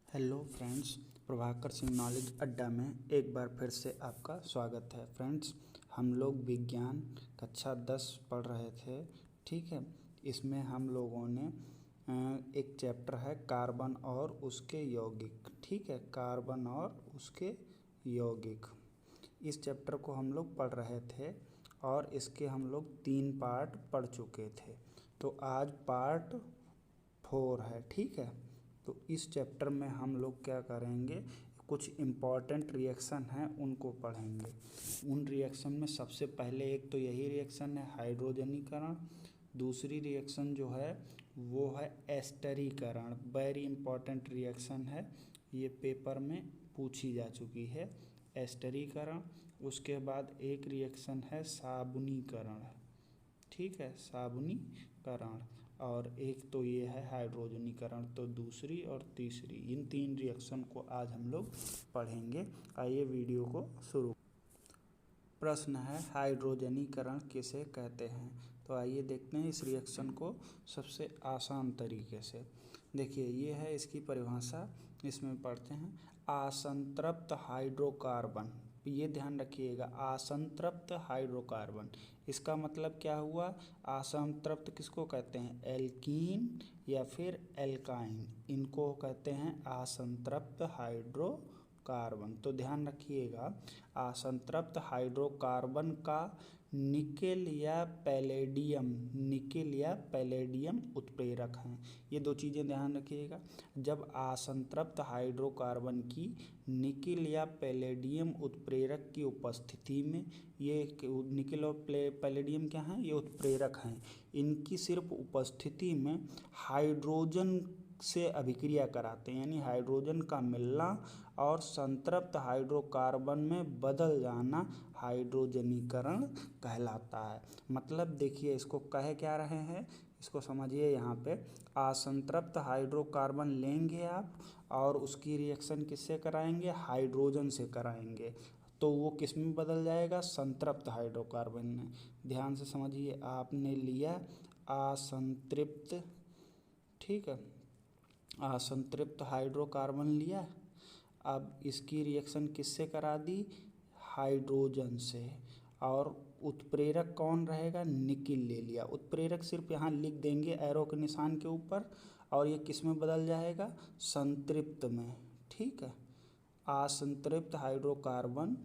Hello friends, Prabhakar Singh knowledge अड्डा में एक बार फिर से आपका स्वागत है। फ्रेंड्स, हम लोग विज्ञान कक्षा 10 पढ़ रहे थे। ठीक है, इसमें हम लोगों ने एक चैप्टर है कार्बन और उसके यौगिक। ठीक है, कार्बन और उसके यौगिक, इस चैप्टर को हम लोग पढ़ रहे थे और इसके हम लोग 3 पार्ट पढ़ चुके थे। तो आज पार्ट 4 है। ठीक है, तो इस चैप्टर में हम लोग क्या करेंगे, कुछ इम्पॉर्टेंट रिएक्शन हैं उनको पढ़ेंगे। उन रिएक्शन में सबसे पहले एक तो यही रिएक्शन है हाइड्रोजनीकरण। दूसरी रिएक्शन जो है वो है एस्टरीकरण। वेरी इम्पॉर्टेंट रिएक्शन है, ये पेपर में पूछी जा चुकी है, एस्टरीकरण। उसके बाद एक रिएक्शन है साबुनीकरण। ठीक है, साबुनीकरण। और एक तो ये है हाइड्रोजनीकरण। तो दूसरी और तीसरी, इन 3 रिएक्शन को आज हम लोग पढ़ेंगे। आइए वीडियो को शुरू। प्रश्न है, हाइड्रोजनीकरण किसे कहते हैं? तो आइए देखते हैं इस रिएक्शन को सबसे आसान तरीके से। देखिए, ये है इसकी परिभाषा, इसमें पढ़ते हैं। असंतृप्त हाइड्रोकार्बन, ये ध्यान रखिएगा, असंतृप्त हाइड्रोकार्बन, इसका मतलब क्या हुआ? असंतृप्त किसको कहते हैं? एल्कीन या फिर एल्काइन, इनको कहते हैं असंतृप्त हाइड्रोकार्बन। तो ध्यान रखिएगा, असंतृप्त हाइड्रोकार्बन का निकेल या पैलेडियम उत्प्रेरक हैं। ये 2 चीज़ें ध्यान रखिएगा। जब असंतृप्त हाइड्रोकार्बन की निकेल या पैलेडियम उत्प्रेरक की उपस्थिति में, ये निकेल और पैलेडियम क्या हैं? ये उत्प्रेरक हैं। इनकी सिर्फ उपस्थिति में हाइड्रोजन से अभिक्रिया कराते हैं, यानी हाइड्रोजन का मिलना और संतृप्त हाइड्रोकार्बन में बदल जाना हाइड्रोजनीकरण कहलाता है। मतलब देखिए, इसको कह क्या रहे हैं, इसको समझिए। यहाँ पे असंतृप्त हाइड्रोकार्बन लेंगे आप और उसकी रिएक्शन किससे कराएंगे? हाइड्रोजन से कराएंगे, तो वो किस में बदल जाएगा? संतृप्त हाइड्रोकार्बन में। ध्यान से समझिए, आपने लिया असंतृप्त, ठीक है, असंतृप्त हाइड्रोकार्बन लिया। अब इसकी रिएक्शन किससे करा दी? हाइड्रोजन से। और उत्प्रेरक कौन रहेगा? निकेल ले लिया। उत्प्रेरक सिर्फ यहाँ लिख देंगे एरो के निशान के ऊपर, और ये किस में बदल जाएगा? संतृप्त में। ठीक है, असंतृप्त हाइड्रोकार्बन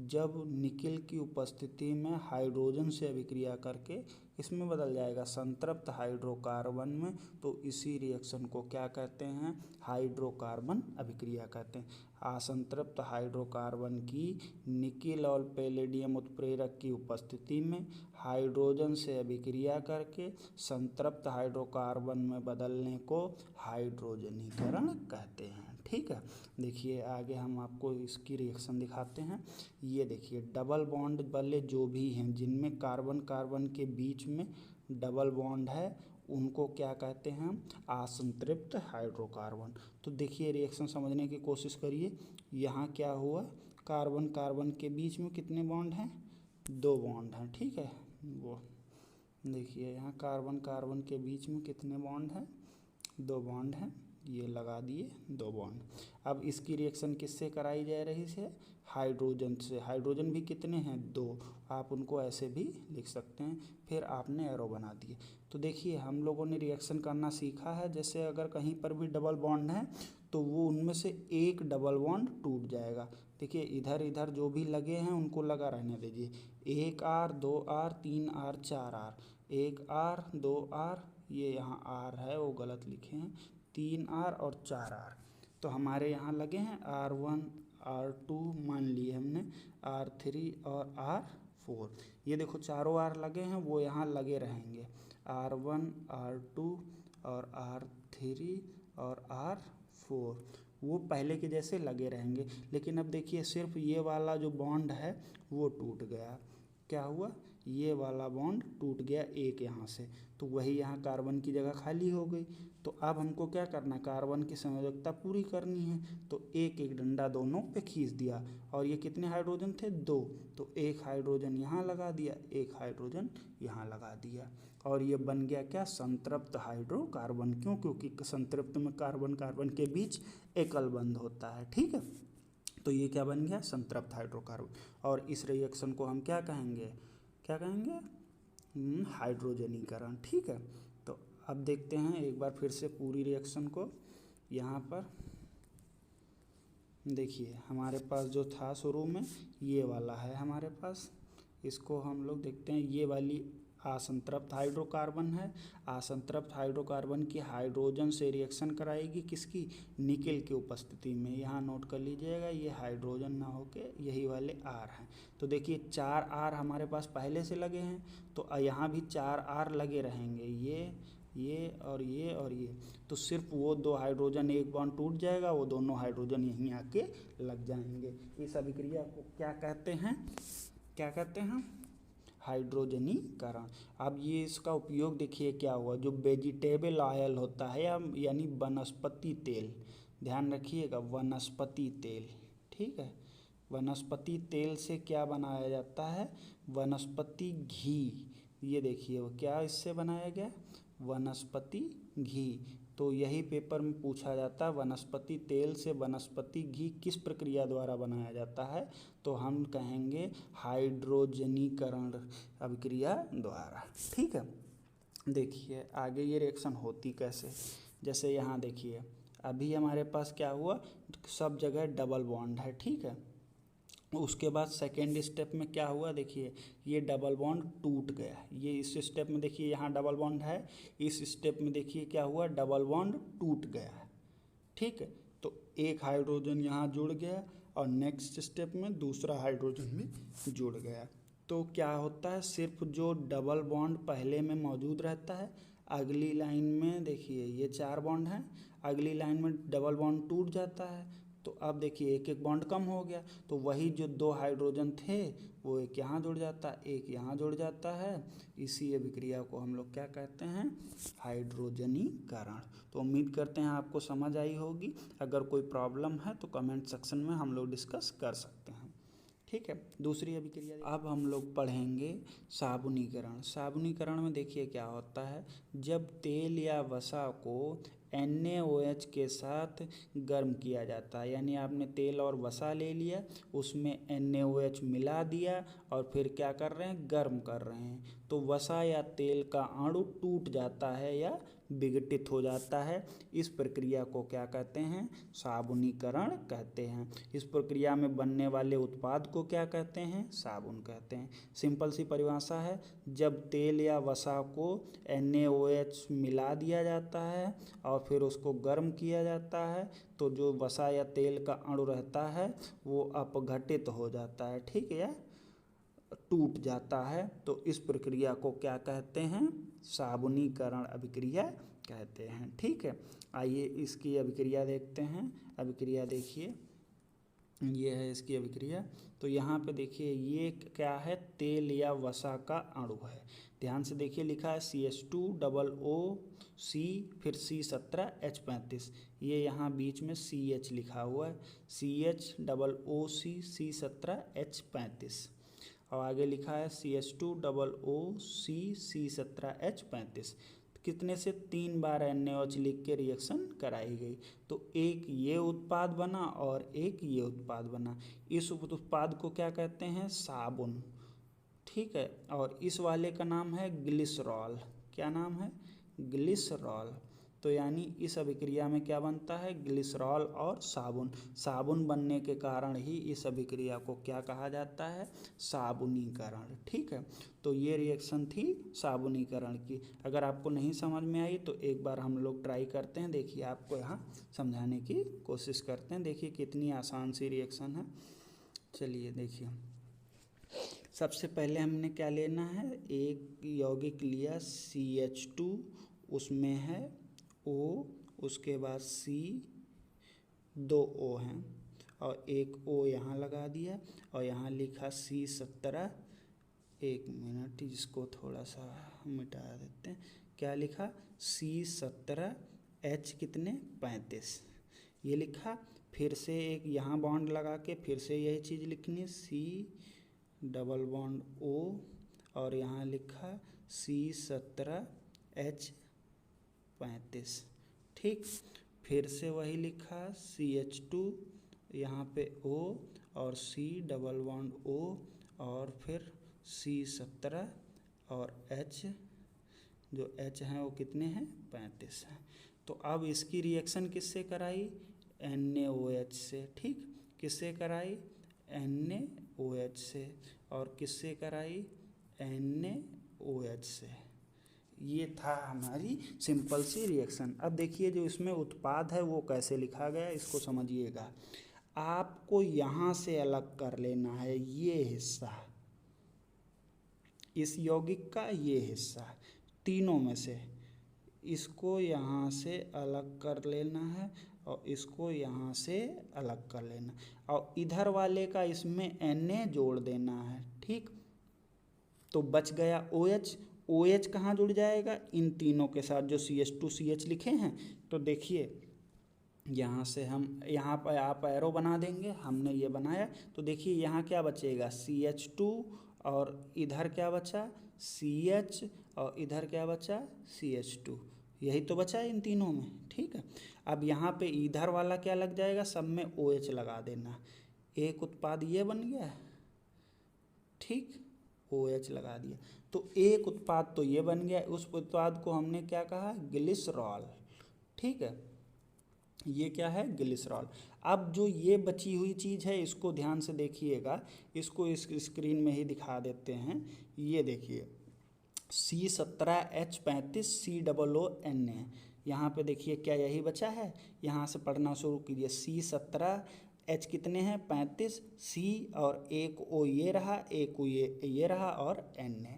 जब निकेल की उपस्थिति में हाइड्रोजन से अभिक्रिया करके इसमें बदल जाएगा? संतृप्त हाइड्रोकार्बन में। तो इसी रिएक्शन को क्या कहते हैं? हाइड्रोकार्बन अभिक्रिया कहते हैं। असंतृप्त हाइड्रोकार्बन की निकेल और पैलेडियम उत्प्रेरक की उपस्थिति में हाइड्रोजन से अभिक्रिया करके संतृप्त हाइड्रोकार्बन में बदलने को हाइड्रोजनीकरण कहते हैं। ठीक है, देखिए आगे हम आपको इसकी रिएक्शन दिखाते हैं। ये देखिए, डबल बॉन्ड वाले जो भी हैं, जिनमें कार्बन कार्बन के बीच में डबल बॉन्ड है, उनको क्या कहते हैं? असंतृप्त हाइड्रोकार्बन। तो देखिए, रिएक्शन समझने की कोशिश करिए। यहाँ क्या हुआ? कार्बन कार्बन के बीच में कितने बॉन्ड हैं? 2 बॉन्ड हैं। ठीक है, वो देखिए यहाँ कार्बन कार्बन के बीच में कितने बॉन्ड हैं? 2 बॉन्ड हैं। ये लगा दिए 2 बॉन्ड। अब इसकी रिएक्शन किससे कराई जा रही है? हाइड्रोजन से। हाइड्रोजन भी कितने हैं? 2। आप उनको ऐसे भी लिख सकते हैं, फिर आपने एरो बना दिए। तो देखिए, हम लोगों ने रिएक्शन करना सीखा है। जैसे अगर कहीं पर भी डबल बॉन्ड है तो वो उनमें से एक डबल बॉन्ड टूट जाएगा। देखिए, इधर इधर जो भी लगे हैं उनको लगा रहने दीजिए। 1 R 2 R 3 R 4 R, 1 R 2 R, ये यहाँ R है वो गलत लिखे हैं, 3 R और 4 R। तो हमारे यहाँ लगे हैं R1 R2, मान लिए हमने R3 और R4। ये देखो चारों R लगे हैं, वो यहाँ लगे रहेंगे, R1 R2 और R3 और R4, वो पहले के जैसे लगे रहेंगे। लेकिन अब देखिए, सिर्फ ये वाला जो बॉन्ड है वो टूट गया। क्या हुआ? ये वाला बॉन्ड टूट गया एक यहाँ से, तो वही यहाँ कार्बन की जगह खाली हो गई। तो अब हमको क्या करना है, कार्बन की संयोजकता पूरी करनी है। तो एक एक डंडा दोनों पे खींच दिया, और ये कितने हाइड्रोजन थे, 2, तो एक हाइड्रोजन यहाँ लगा दिया, एक हाइड्रोजन यहाँ लगा दिया, और ये बन गया क्या, संतृप्त हाइड्रोकार्बन। क्यों, क्योंकि संतृप्त में कार्बन कार्बन के बीच एकल बंध होता है। ठीक है, तो ये क्या बन गया, संतृप्त हाइड्रोकार्बन। और इस रिएक्शन को हम क्या कहेंगे, क्या कहेंगे, हाइड्रोजनीकरण। ठीक है, तो अब देखते हैं एक बार फिर से पूरी रिएक्शन को। यहाँ पर देखिए हमारे पास जो था शुरू में ये वाला है हमारे पास, इसको हम लोग देखते हैं। ये वाली असंतृप्त हाइड्रोकार्बन है। असंतृप्त हाइड्रोकार्बन की हाइड्रोजन से रिएक्शन कराएगी किसकी, निकेल की उपस्थिति में। यहाँ नोट कर लीजिएगा, ये हाइड्रोजन ना होके यही वाले आर हैं। तो देखिए 4 आर हमारे पास पहले से लगे हैं, तो यहाँ भी 4 आर लगे रहेंगे, ये और ये और ये। तो सिर्फ वो 2 हाइड्रोजन, एक बॉन्ड टूट जाएगा, वो दोनों हाइड्रोजन यहीं आके लग जाएंगे। इस अभिक्रिया को क्या कहते हैं, क्या कहते हैं, हाइड्रोजनीकरण। अब ये इसका उपयोग देखिए क्या हुआ, जो वेजिटेबल ऑयल होता है यानी वनस्पति तेल, ध्यान रखिएगा वनस्पति तेल। ठीक है, वनस्पति तेल से क्या बनाया जाता है, वनस्पति घी। ये देखिए वो क्या इससे बनाया गया, वनस्पति घी। तो यही पेपर में पूछा जाता है, वनस्पति तेल से वनस्पति घी किस प्रक्रिया द्वारा बनाया जाता है, तो हम कहेंगे हाइड्रोजनीकरण अभिक्रिया द्वारा। ठीक है, देखिए आगे ये रिएक्शन होती कैसे, जैसे यहाँ देखिए अभी हमारे पास क्या हुआ, सब जगह डबल बॉन्ड है। ठीक है, उसके बाद सेकेंड स्टेप में क्या हुआ, देखिए ये डबल बॉन्ड टूट गया। ये इस स्टेप में देखिए यहाँ डबल बॉन्ड है, इस स्टेप में देखिए क्या हुआ, डबल बॉन्ड टूट गया है। ठीक है, तो एक हाइड्रोजन यहाँ जुड़ गया, और नेक्स्ट स्टेप में दूसरा हाइड्रोजन भी जुड़ गया। तो क्या होता है, सिर्फ जो डबल बॉन्ड पहले में मौजूद रहता है, अगली लाइन में देखिए ये 4 बॉन्ड हैं, अगली लाइन में डबल बॉन्ड टूट जाता है। तो अब देखिए एक एक बॉन्ड कम हो गया, तो वही जो 2 हाइड्रोजन थे वो एक यहाँ जुड़ जाता है, एक यहाँ जुड़ जाता है। इसी अभिक्रिया को हम लोग क्या कहते हैं, हाइड्रोजनीकरण। तो उम्मीद करते हैं आपको समझ आई होगी। अगर कोई प्रॉब्लम है तो कमेंट सेक्शन में हम लोग डिस्कस कर सकते हैं। ठीक है, दूसरी अभिक्रिया अब हम लोग पढ़ेंगे साबुनीकरण। साबुनीकरण में देखिए क्या होता है, जब तेल या वसा को NaOH के साथ गर्म किया जाता है, यानी आपने तेल और वसा ले लिया, उसमें NaOH मिला दिया और फिर क्या कर रहे हैं, गर्म कर रहे हैं, तो वसा या तेल का अणु टूट जाता है या विघटित हो जाता है। इस प्रक्रिया को क्या कहते हैं, साबुनीकरण कहते हैं। इस प्रक्रिया में बनने वाले उत्पाद को क्या कहते हैं, साबुन कहते हैं। सिंपल सी परिभाषा है, जब तेल या वसा को NaOH मिला दिया जाता है और फिर उसको गर्म किया जाता है, तो जो वसा या तेल का अणु रहता है वो अपघटित हो जाता है। ठीक है, टूट जाता है। तो इस प्रक्रिया को क्या कहते हैं, साबुनीकरण अभिक्रिया कहते हैं। ठीक है, आइए इसकी अभिक्रिया देखते हैं। अभिक्रिया देखिए, ये है इसकी अभिक्रिया। तो यहाँ पे देखिए ये क्या है, तेल या वसा का अणु है। ध्यान से देखिए, लिखा है CH2OC फिर C17H35। ये यहाँ बीच में CH लिखा हुआ है, CHOOC C17H35, और आगे लिखा है CH2OOC C17H35। कितने से 3 बार NaOH लिख के रिएक्शन कराई गई, तो एक ये उत्पाद बना और एक ये उत्पाद बना। इस उत्पाद को क्या कहते हैं, साबुन। ठीक है, और इस वाले का नाम है ग्लिसरॉल। क्या नाम है, ग्लिसरॉल। तो यानी इस अभिक्रिया में क्या बनता है, ग्लिसरॉल और साबुन। साबुन बनने के कारण ही इस अभिक्रिया को क्या कहा जाता है, साबुनीकरण। ठीक है, तो ये रिएक्शन थी साबुनीकरण की। अगर आपको नहीं समझ में आई तो एक बार हम लोग ट्राई करते हैं, देखिए आपको यहाँ समझाने की कोशिश करते हैं। देखिए कितनी आसान सी रिएक्शन है। चलिए देखिए, सबसे पहले हमने क्या लेना है, एक यौगिक लिया CH2, उसमें है O, उसके बाद C, 2 O हैं और एक O यहाँ लगा दिया और यहाँ लिखा C17 एक मिनट, इसको थोड़ा सा मिटा देते हैं। क्या लिखा? C17H कितने 35 ये लिखा। फिर से एक यहाँ बॉन्ड लगा के फिर से यही चीज़ लिखनी, C⋯O और यहाँ लिखा C17H35। ठीक, फिर से वही लिखा CH2 यहाँ पे O और C⋯O और फिर C17 और H, जो H हैं वो कितने हैं 35 हैं। तो अब इसकी रिएक्शन किससे कराई? NaOH से। ठीक, किससे कराई? NaOH से। और किससे कराई? NaOH से। ये था हमारी सिंपल सी रिएक्शन। अब देखिए जो इसमें उत्पाद है वो कैसे लिखा गया, इसको समझिएगा। आपको यहाँ से अलग कर लेना है ये हिस्सा, इस यौगिक का ये हिस्सा, तीनों में से इसको यहाँ से अलग कर लेना है और इसको यहाँ से अलग कर लेना, और इधर वाले का इसमें Na जोड़ देना है। ठीक, तो बच गया OH। OH कहाँ जुड़ जाएगा? इन तीनों के साथ जो CH2CH लिखे हैं। तो देखिए यहाँ से हम यहाँ पर आप एरो बना देंगे, हमने ये बनाया। तो देखिए यहाँ क्या बचेगा? CH2 और इधर क्या बचा? CH और इधर क्या बचा? CH2। यही तो बचा इन तीनों में। ठीक है, अब यहाँ पे इधर वाला क्या लग जाएगा? सब में OH लगा देना। एक उत्पाद ये बन गया। ठीक, OH लगा दिया तो एक उत्पाद तो ये बन गया। उस उत्पाद को हमने क्या कहा? ग्लिसरॉल। ठीक है, ये क्या है? ग्लिसरॉल। अब जो ये बची हुई चीज़ है इसको ध्यान से देखिएगा, इसको इस स्क्रीन में ही दिखा देते हैं। ये देखिए C17H35 COONA, यहाँ पे देखिए क्या यही बचा है। यहाँ से पढ़ना शुरू कीजिए। C17H कितने हैं? 35, C और एक O ये रहा, एक O ये रहा और Na।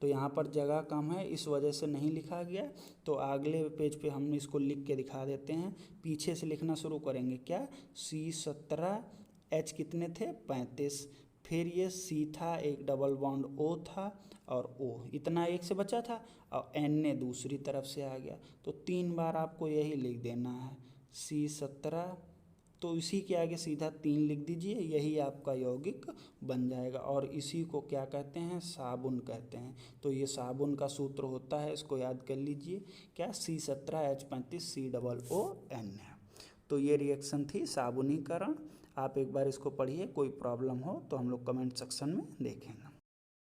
तो यहाँ पर जगह कम है इस वजह से नहीं लिखा गया। तो अगले पेज पे हम इसको लिख के दिखा देते हैं। पीछे से लिखना शुरू करेंगे। क्या? C17H कितने थे? 35, फिर ये C था, एक डबल बॉन्ड O था और O, इतना एक से बचा था और Na दूसरी तरफ से आ गया। तो 3 बार आपको यही लिख देना है C17, तो इसी के आगे सीधा 3 लिख दीजिए, यही आपका यौगिक बन जाएगा। और इसी को क्या कहते हैं? साबुन कहते हैं। तो ये साबुन का सूत्र होता है, इसको याद कर लीजिए। क्या? C17H35 COONA। तो ये रिएक्शन थी साबुनीकरण। आप एक बार इसको पढ़िए, कोई प्रॉब्लम हो तो हम लोग कमेंट सेक्शन में देखेंगे।